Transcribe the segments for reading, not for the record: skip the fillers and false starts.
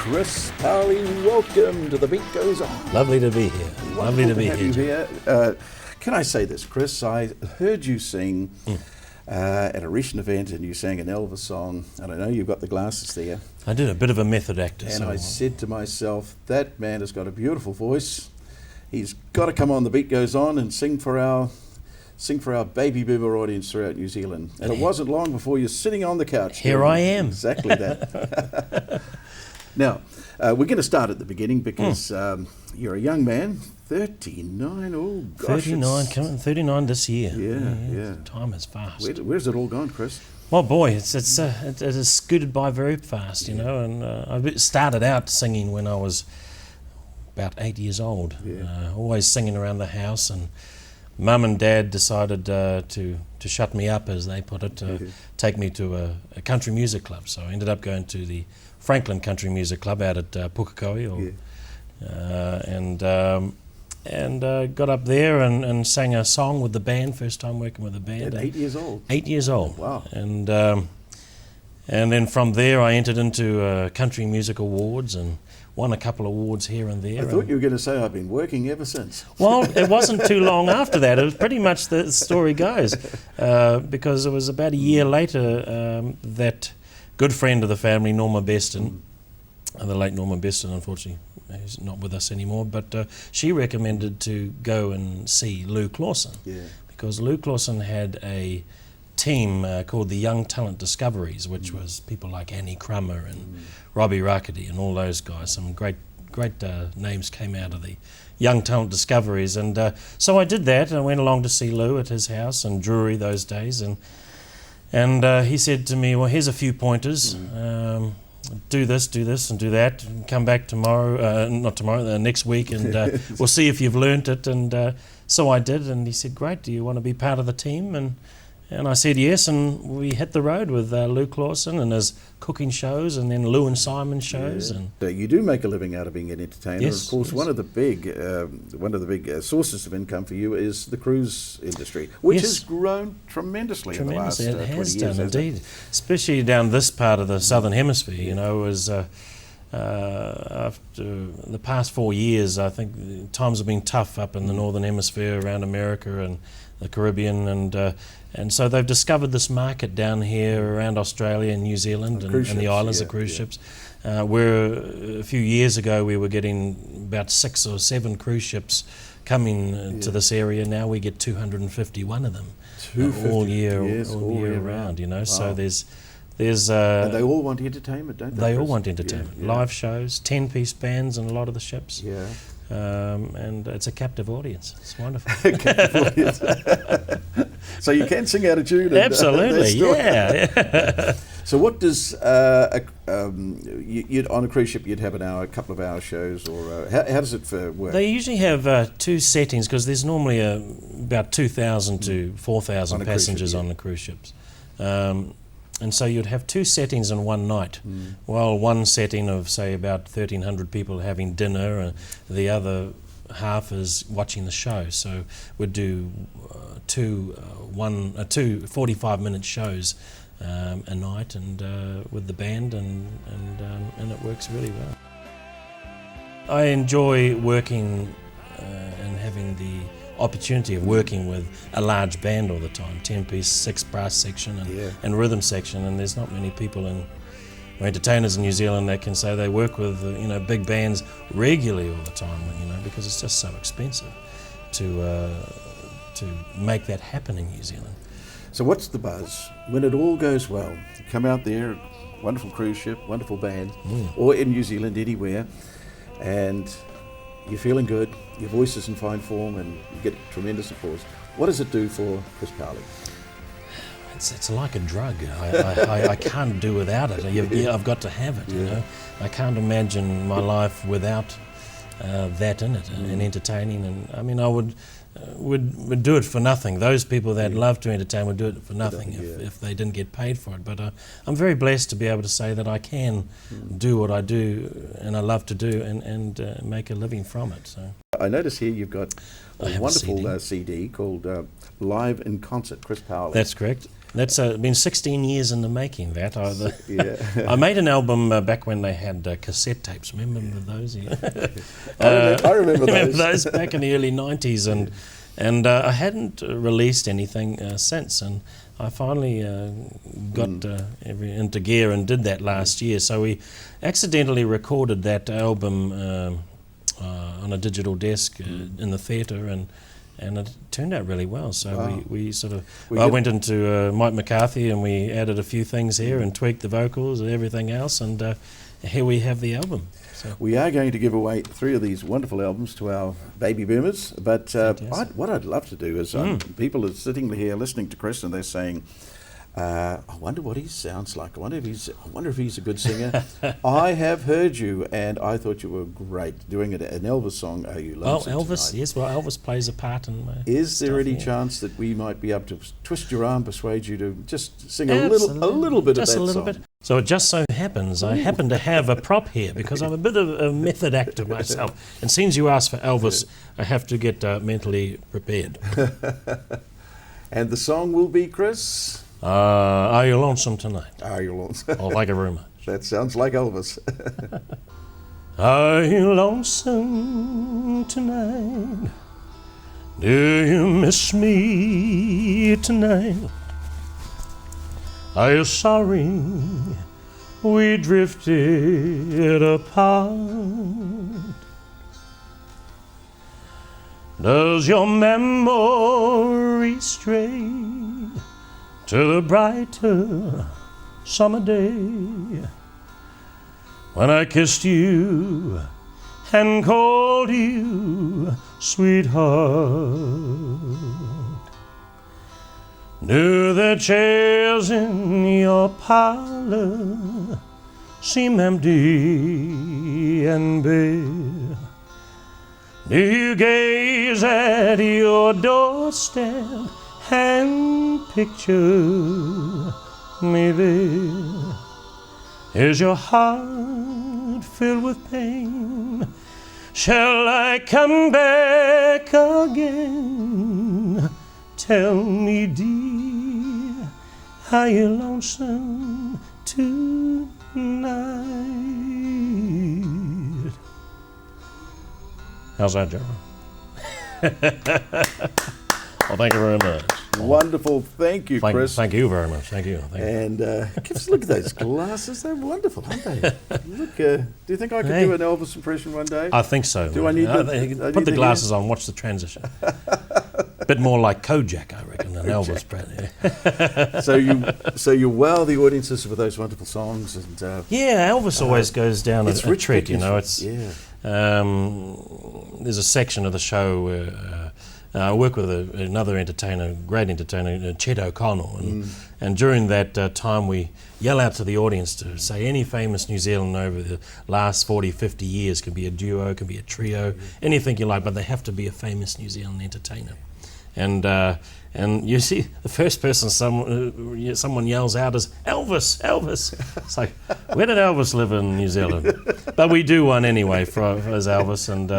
Chris Pownley, welcome to The Beat Goes On. Lovely to be here. Lovely to be here. Can I say this, Chris? I heard you sing at a recent event, and you sang an Elvis song, and I know you've got the glasses there. I did a bit of a method actor. And I said to myself, that man has got a beautiful voice. He's got to come on The Beat Goes On and sing for our Babyboomer audience throughout New Zealand. And it wasn't long before you're sitting on the couch. Here I am. Exactly that. Now, we're going to start at the beginning because you're a young man, 39, oh gosh. 39, coming 39 this year. Yeah. Time is fast. Where's it all gone, Chris? Well, boy, it has scooted by very fast, you know, and I started out singing when I was about 8 years old. Always singing around the house, and Mum and Dad decided to shut me up, as they put it, to take me to a country music club. So I ended up going to the Franklin Country Music Club out at Pukekohe, and got up there and sang a song with the band. First time working with a band. At 8 years old. 8 years old. Wow. And then from there I entered into Country Music Awards and won a couple of awards here and there. I thought you were going to say I've been working ever since. Well, it wasn't too long after that. It was pretty much the story goes, because it was about a year later that good friend of the family, Norma Beston, the late Norma Beston, unfortunately, who's not with us anymore, but she recommended to go and see Lou Clawson, because Lou Clawson had a team called the Young Talent Discoveries, which was people like Annie Crummer and Robbie Rakety and all those guys. Some great names came out of the Young Talent Discoveries, and so I did that, and I went along to see Lou at his house in Drury those days, and he said to me, well, here's a few pointers. Do this, and do that, and come back tomorrow, not tomorrow, next week, and we'll see if you've learnt it. And so I did, and he said, great, do you want to be part of the team? And I said yes, and we hit the road with Lou Clawson and his cooking shows, and then Lou and Simon shows. And so you do make a living out of being an entertainer. Yes, of course, one of the big sources of income for you is the cruise industry, which has grown tremendously in the last 20 years. It has done, indeed. Especially down this part of the southern hemisphere, you know, as after the past 4 years, I think times have been tough up in the northern hemisphere around America and the Caribbean, and so they've discovered this market down here around Australia and New Zealand and the islands, the cruise ships, where a few years ago we were getting about 6 or 7 cruise ships coming to this area. Now we get 251 of them all year round, you know. Wow. So there's and they all want entertainment, don't they? They all want entertainment. Live shows, 10-piece bands on a lot of the ships. And it's a captive audience. It's wonderful. Captive audience. So you can sing out of tune. Absolutely, yeah. So what does on a cruise ship you'd have a couple of hour shows, or how does it work? They usually have 2 settings, because there's normally about 2,000 to 4,000 passengers on the cruise ships. And so you'd have 2 settings in one night. Well, one setting of, say, about 1,300 people having dinner, and the other half is watching the show. So we'd do two 45-minute shows a night, and with the band, and it works really well. I enjoy working and having the opportunity of working with a large band all the time, 10-piece, 6-brass section and rhythm section, and there's not many people or entertainers in New Zealand that can say they work with big bands regularly all the time, because it's just so expensive to make that happen in New Zealand. So what's the buzz when it all goes well? You come out there, wonderful cruise ship, wonderful band, or in New Zealand anywhere, and you're feeling good, your voice is in fine form, and you get tremendous applause. What does it do for Chris Pownley? It's like a drug. I can't do without it. I've got to have it. You know, I can't imagine my life without that in it, and entertaining. And I mean, I would do it for nothing. Those people that love to entertain would do it for nothing if they didn't get paid for it. But I'm very blessed to be able to say that I can do what I do and I love to do, and make a living from it. So I notice here you've got a wonderful CD called Live in Concert, Chris Pownley. That's correct. That's been 16 years in the making, that. Yeah. I made an album back when they had cassette tapes. Remember those? Yeah. I remember those. Remember those back in the early 90s, and I hadn't released anything since, and I finally got into gear and did that last year. So we accidentally recorded that album on a digital disc in the theatre, and it turned out really well. So we sort of... I went into Mike McCarthy and we added a few things here and tweaked the vocals and everything else, and here we have the album. So. We are going to give away 3 of these wonderful albums to our baby boomers, but what I'd love to do is people are sitting here listening to Chris and they're saying, I wonder what he sounds like. I wonder if he's a good singer. I have heard you, and I thought you were great doing an Elvis song. Are you lonesome Elvis? tonight? Yes. Well, Elvis plays a part in my. Is there any chance that we might be able to twist your arm, persuade you to just sing a little bit just of that a little song? bit. So it just so happens I happen to have a prop here because I'm a bit of a method actor myself, and since you asked for Elvis, I have to get mentally prepared. And the song will be, Chris? Are you lonesome tonight? Are you lonesome? Oh, thank you very much. That sounds like Elvis. Are you lonesome tonight? Do you miss me tonight? Are you sorry we drifted apart? Does your memory stray to the brighter summer day when I kissed you and called you sweetheart? Do the chairs in your parlor seem empty and bare? Do you gaze at your doorstep and picture me there? Is your heart filled with pain? Shall I come back again? Tell me, dear, are you lonesome tonight? How's that, Gerard? Well, thank you very much. Wonderful. Thank you, Chris. Thank you very much. Thank you. And give us a look at those glasses. They're wonderful, aren't they? Look, do you think I could do an Elvis impression one day? I think so. Do I need put the glasses on, watch the transition. A bit more like Kojak, I reckon, than Elvis. So you wow the audiences with those wonderful songs. And yeah, Elvis always goes down a treat, you know. It's there's a section of the show where I work with another entertainer, great entertainer, Chet O'Connell, and during that time we yell out to the audience to say any famous New Zealand over the last 40, 50 years. Can be a duo, can be a trio, anything you like, but they have to be a famous New Zealand entertainer. And you see the first person someone yells out is Elvis, Elvis. It's like, where did Elvis live in New Zealand? But we do one anyway for as Elvis, and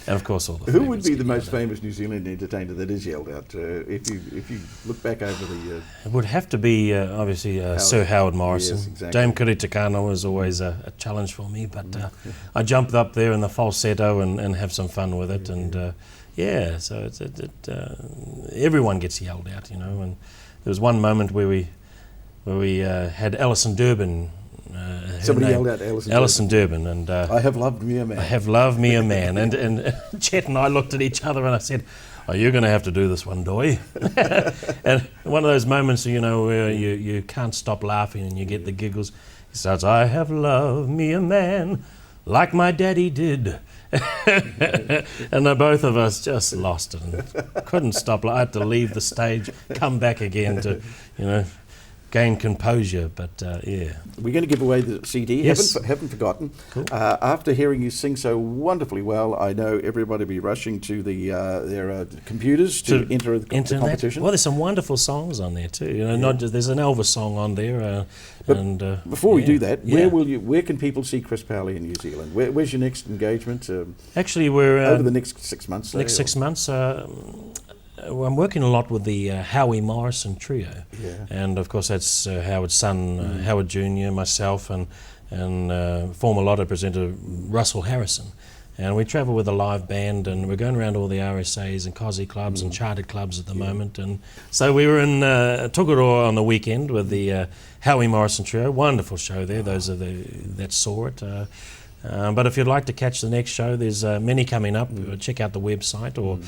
of course all the. Who would be the most famous New Zealand entertainer that is yelled out? If you look back over the. It would have to be obviously Sir Howard Morrison. Yes, exactly. Dame Kiri Takano was always a challenge for me, but I jumped up there in the falsetto and have some fun with it, and. Yeah, so everyone gets yelled out, you know. And there was one moment where we had Alison Durbin. Somebody yelled out Alison Durbin, and I have loved me a man. I have loved me a man, and Chet and I looked at each other, and I said, "Oh, you're going to have to do this one, Doy." And one of those moments, you know, where you can't stop laughing and you get the giggles. He starts, "I have loved me a man, like my daddy did." And both of us just lost it and couldn't stop. I had to leave the stage, come back again to, you know, gain composure. But yeah, we're going to give away the CD. Yes. Haven't forgotten. Cool. After hearing you sing so wonderfully well, I know everybody will be rushing to their computers to enter the competition. Well, there's some wonderful songs on there too. You know, not just, there's an Elvis song on there. Before we do that, where can people see Chris Powley in New Zealand? Where's your next engagement? Actually, we're over the next 6 months. Next 6 months. I'm working a lot with the Howie Morrison Trio. Yeah. And of course that's Howard's son, Howard Jr., myself, and former Lotto presenter Russell Harrison. And we travel with a live band, and we're going around all the RSAs and COSI clubs and chartered clubs at the moment. And so we were in Tokoroa on the weekend with the Howie Morrison Trio. Wonderful show there, those are that saw it. But if you'd like to catch the next show, there's many coming up. Check out the website, or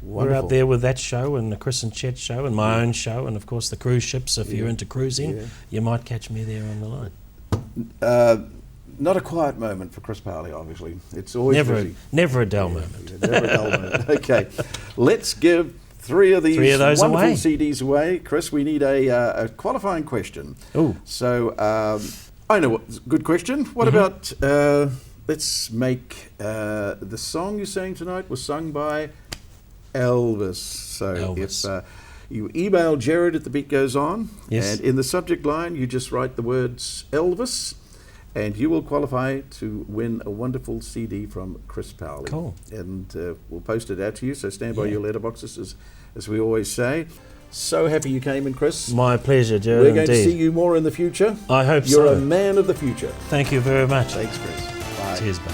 we're out there with that show and the Chris and Chet show and my own show, and of course the cruise ships. If you're into cruising, you might catch me there on the line. Not a quiet moment for Chris Powley, obviously. It's always busy. Never a dull moment. Never a dull moment. Okay, let's give three of these wonderful away. CDs away. Chris, we need a qualifying question. Oh. So, I know what, good question. What about, let's make, the song you're saying tonight was sung by Elvis. So Elvis. if you email Gerard at The Beat Goes On, Yes. and in the subject line you just write the words Elvis, and you will qualify to win a wonderful CD from Chris Powley. Cool. And we'll post it out to you, so stand by your letterboxes, as we always say. So happy you came in, Chris. My pleasure, Gerard. We're going to see you more in the future. I hope You're so. a man of the future. Thank you very much. Thanks, Chris. Bye. Cheers, bye.